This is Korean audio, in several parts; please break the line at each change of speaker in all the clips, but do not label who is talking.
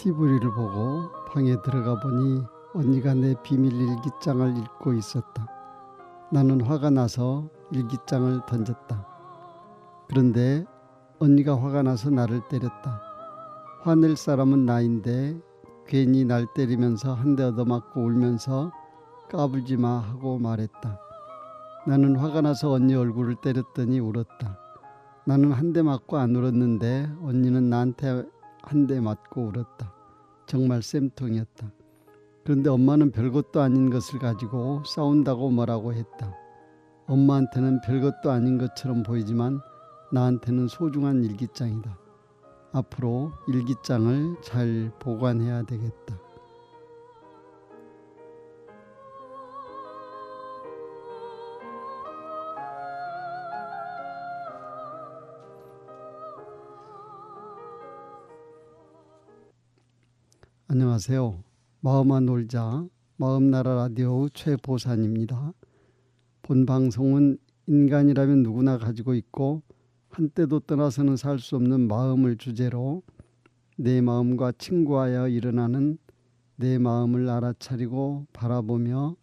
TV를 보고 방에 들어가 보니 언니가 내 비밀 일기장을 읽고 있었다. 나는 화가 나서 일기장을 던졌다. 그런데 언니가 화가 나서 나를 때렸다. 화낼 사람은 나인데 괜히 날 때리면서 한 대 얻어맞고 울면서 까불지 마 하고 말했다. 나는 화가 나서 언니 얼굴을 때렸더니 울었다. 나는 한 대 맞고 안 울었는데 언니는 나한테 한 대 맞고 울었다. 정말 쌤통이었다. 그런데 엄마는 별것도 아닌 것을 가지고 싸운다고 뭐라고 했다. 엄마한테는 별것도 아닌 것처럼 보이지만 나한테는 소중한 일기장이다. 앞으로 일기장을 잘 보관해야 되겠다. 안녕하세요. 마음아 놀자 마음나라 라디오 최보산입니다. 본 방송은 인간이라면 누구나 가지고 있고 한때도 떠나서는 살 수 없는 마음을 주제로 내 마음과 친구하여 일어나는 내 마음을 알아차리고 바라보며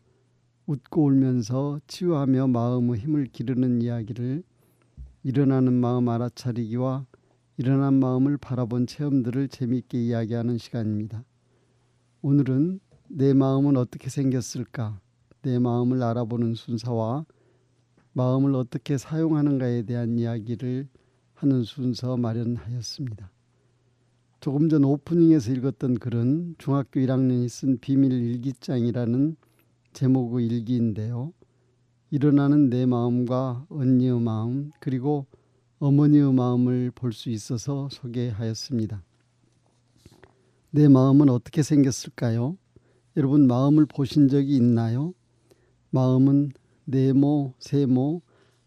웃고 울면서 치유하며 마음의 힘을 기르는 이야기를 일어나는 마음 알아차리기와 일어난 마음을 바라본 체험들을 재미있게 이야기하는 시간입니다. 오늘은 내 마음은 어떻게 생겼을까? 내 마음을 알아보는 순서와 마음을 어떻게 사용하는가에 대한 이야기를 하는 순서 마련하였습니다. 조금 전 오프닝에서 읽었던 글은 중학교 1학년이 쓴 비밀 일기장이라는 제목의 일기인데요. 일어나는 내 마음과 언니의 마음 그리고 어머니의 마음을 볼 수 있어서 소개하였습니다. 내 마음은 어떻게 생겼을까요? 여러분 마음을 보신 적이 있나요? 마음은 네모, 세모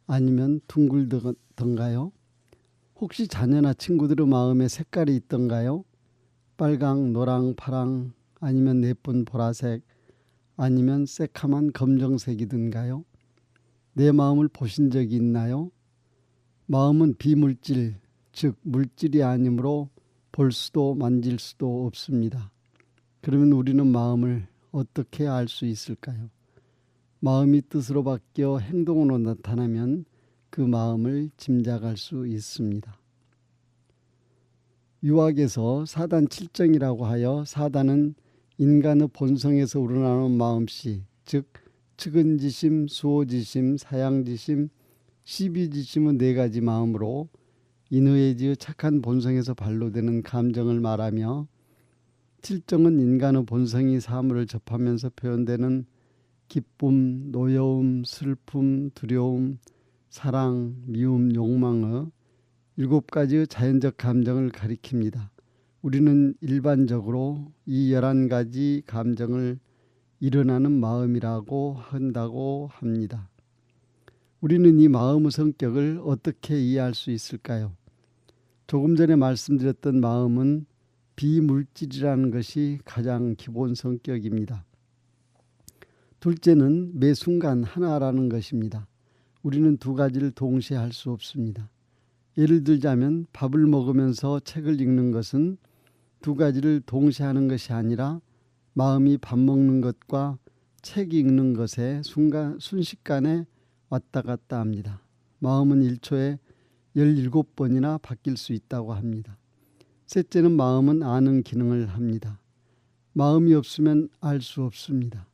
아니면 둥글던가요? 혹시 자녀나 친구들의 마음에 색깔이 있던가요? 빨강, 노랑, 파랑 아니면 예쁜 보라색 아니면 새카만 검정색이든가요? 내 마음을 보신 적이 있나요? 마음은 비물질, 즉 물질이 아니므로 볼 수도 만질 수도 없습니다. 그러면 우리는 마음을 어떻게 알 수 있을까요? 마음이 뜻으로 바뀌어 행동으로 나타나면 그 마음을 짐작할 수 있습니다. 유학에서 사단 7정이라고 하여 사단은 인간의 본성에서 우러나오는 마음씨, 즉 측은지심, 수호지심, 사양지심, 시비지심의 4가지 마음으로 인의지의 착한 본성에서 발로되는 감정을 말하며 7정은 인간의 본성이 사물을 접하면서 표현되는 기쁨, 노여움, 슬픔, 두려움, 사랑, 미움, 욕망의 7가지의 자연적 감정을 가리킵니다. 우리는 일반적으로 이 11가지 감정을 일어나는 마음이라고 한다고 합니다. 우리는 이 마음의 성격을 어떻게 이해할 수 있을까요? 조금 전에 말씀드렸던 마음은 비물질이라는 것이 가장 기본 성격입니다. 둘째는 매 순간 하나라는 것입니다. 우리는 2가지를 동시에 할 수 없습니다. 예를 들자면 밥을 먹으면서 책을 읽는 것은 2가지를 동시에 하는 것이 아니라 마음이 밥 먹는 것과 책 읽는 것에 순식간에 왔다 갔다 합니다. 마음은 1초에 17번이나 바뀔 수 있다고 합니다. 셋째는 마음은 아는 기능을 합니다. 마음이 없으면 알 수 없습니다.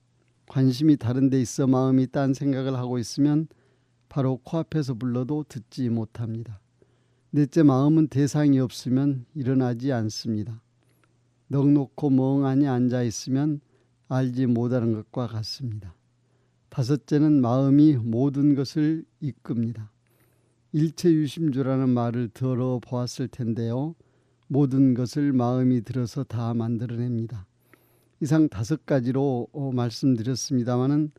관심이 다른 데 있어 마음이 딴 생각을 하고 있으면 바로 코앞에서 불러도 듣지 못합니다. 넷째, 마음은 대상이 없으면 일어나지 않습니다. 넋놓고 멍하니 앉아 있으면 알지 못하는 것과 같습니다. 다섯째는 마음이 모든 것을 이끕니다. 일체유심주라는 말을 들어보았을 텐데요. 모든 것을 마음이 들어서 다 만들어냅니다. 이상 5가지로 말씀드렸습니다마는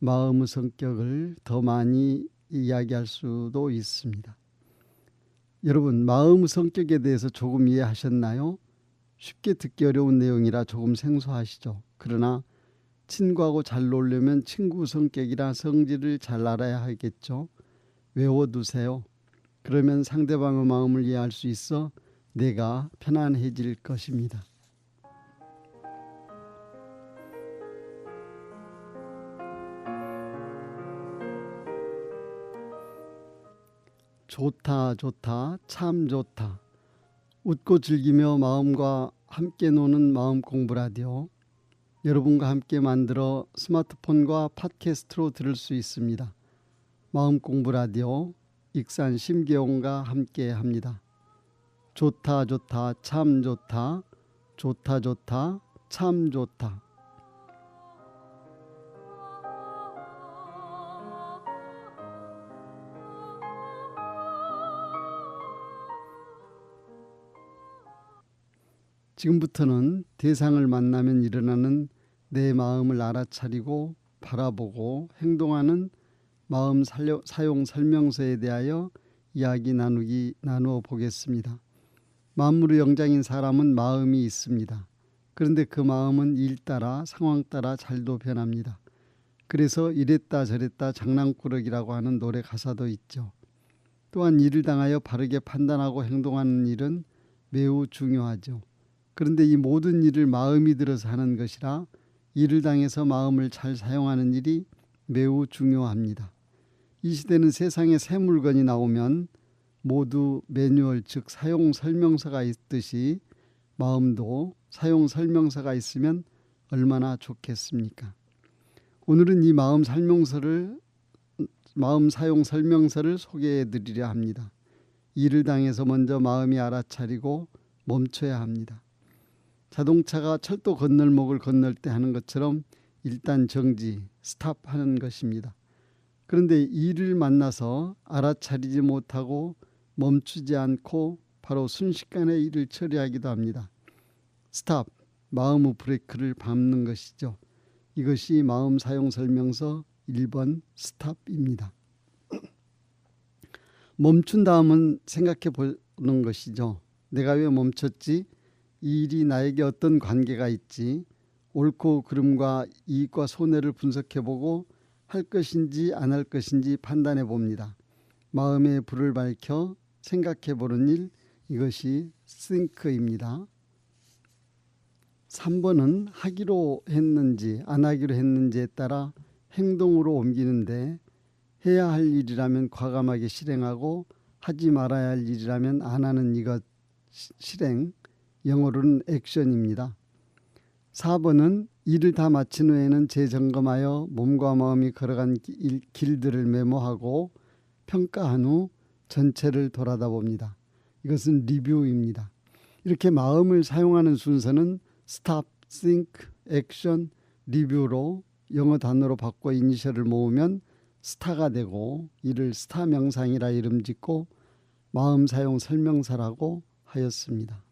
마음의 성격을 더 많이 이야기할 수도 있습니다. 여러분 마음의 성격에 대해서 조금 이해하셨나요? 쉽게 듣기 어려운 내용이라 조금 생소하시죠. 그러나 친구하고 잘 놀려면 친구 성격이나 성질을 잘 알아야 하겠죠. 외워두세요. 그러면 상대방의 마음을 이해할 수 있어 내가 편안해질 것입니다. 좋다 좋다 참 좋다. 웃고 즐기며 마음과 함께 노는 마음 공부 라디오. 여러분과 함께 만들어 스마트폰과 팟캐스트로 들을 수 있습니다. 마음 공부 라디오 익산 심계홍과 함께 합니다. 좋다 좋다 참 좋다. 좋다 좋다 참 좋다. 지금부터는 대상을 만나면 일어나는 내 마음을 알아차리고 바라보고 행동하는 마음 사용 설명서에 대하여 이야기 나누어 보겠습니다. 만물의 영장인 사람은 마음이 있습니다. 그런데 그 마음은 일 따라 상황 따라 잘도 변합니다. 그래서 이랬다 저랬다 장난꾸러기라고 하는 노래 가사도 있죠. 또한 일을 당하여 바르게 판단하고 행동하는 일은 매우 중요하죠. 그런데 이 모든 일을 마음이 들어서 하는 것이라 일을 당해서 마음을 잘 사용하는 일이 매우 중요합니다. 이 시대는 세상에 새 물건이 나오면 모두 매뉴얼 즉 사용 설명서가 있듯이 마음도 사용 설명서가 있으면 얼마나 좋겠습니까? 오늘은 이 마음 사용 설명서를 소개해 드리려 합니다. 일을 당해서 먼저 마음이 알아차리고 멈춰야 합니다. 자동차가 철도 건널목을 건널 때 하는 것처럼 일단 정지, 스탑하는 것입니다. 그런데 일을 만나서 알아차리지 못하고 멈추지 않고 바로 순식간에 일을 처리하기도 합니다. 스탑, 마음의 브레이크를 밟는 것이죠. 이것이 마음 사용 설명서 1번 스탑입니다. 멈춘 다음은 생각해 보는 것이죠. 내가 왜 멈췄지? 이 일이 나에게 어떤 관계가 있지? 옳고 그름과 이익과 손해를 분석해보고 할 것인지 안 할 것인지 판단해 봅니다. 마음의 불을 밝혀 생각해보는 일, 이것이 think입니다. 3번은 하기로 했는지 안 하기로 했는지에 따라 행동으로 옮기는데 해야 할 일이라면 과감하게 실행하고 하지 말아야 할 일이라면 안 하는 이것 실행, 영어로는 액션입니다. 4번은 일을 다 마친 후에는 재점검하여 몸과 마음이 걸어간 길들을 메모하고 평가한 후 전체를 돌아다 봅니다. 이것은 리뷰입니다. 이렇게 마음을 사용하는 순서는 스탑, think, 액션, 리뷰로 영어 단어로 바꿔 이니셜을 모으면 스타가 되고 이를 스타 명상이라 이름 짓고 마음 사용 설명서라고 하였습니다.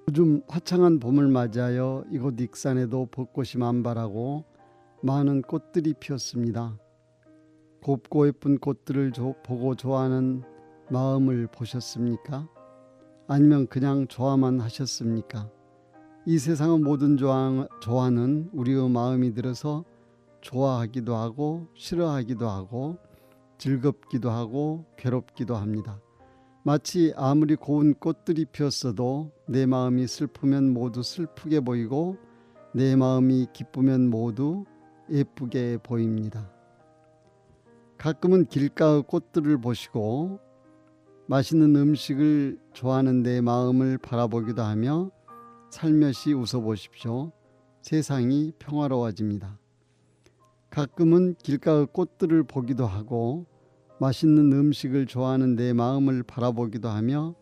요즘 화창한 봄을 맞이하여 이곳 익산에도 벚꽃이 만발하고 많은 꽃들이 피었습니다. 곱고 예쁜 꽃들을 보고 좋아하는 마음을 보셨습니까? 아니면 그냥 좋아만 하셨습니까? 이 세상의 모든 좋아는 우리의 마음이 들어서 좋아하기도 하고 싫어하기도 하고 즐겁기도 하고 괴롭기도 합니다. 마치 아무리 고운 꽃들이 피었어도 내 마음이 슬프면 모두 슬프게 보이고 내 마음이 기쁘면 모두 예쁘게 보입니다. 가끔은 길가의 꽃들을 보시고 맛있는 음식을 좋아하는 내 마음을 바라보기도 하며 살며시 웃어보십시오. 세상이 평화로워집니다. 가끔은 길가의 꽃들을 보기도 하고 맛있는 음식을 좋아하는 내 마음을 바라보기도 하며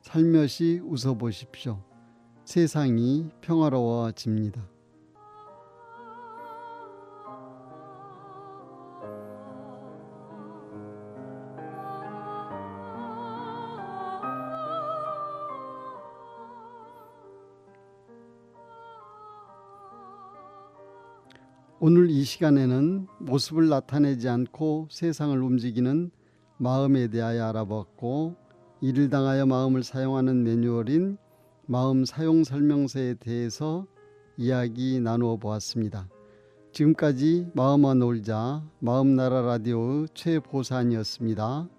살며시 웃어보십시오. 세상이 평화로워집니다. 오늘 이 시간에는 모습을 나타내지 않고 세상을 움직이는 마음에 대하여 알아봤고 이를 당하여 마음을 사용하는 매뉴얼인 마음 사용 설명서에 대해서 이야기 나누어 보았습니다. 지금까지 마음과 놀자 마음나라 라디오의 최보산이었습니다.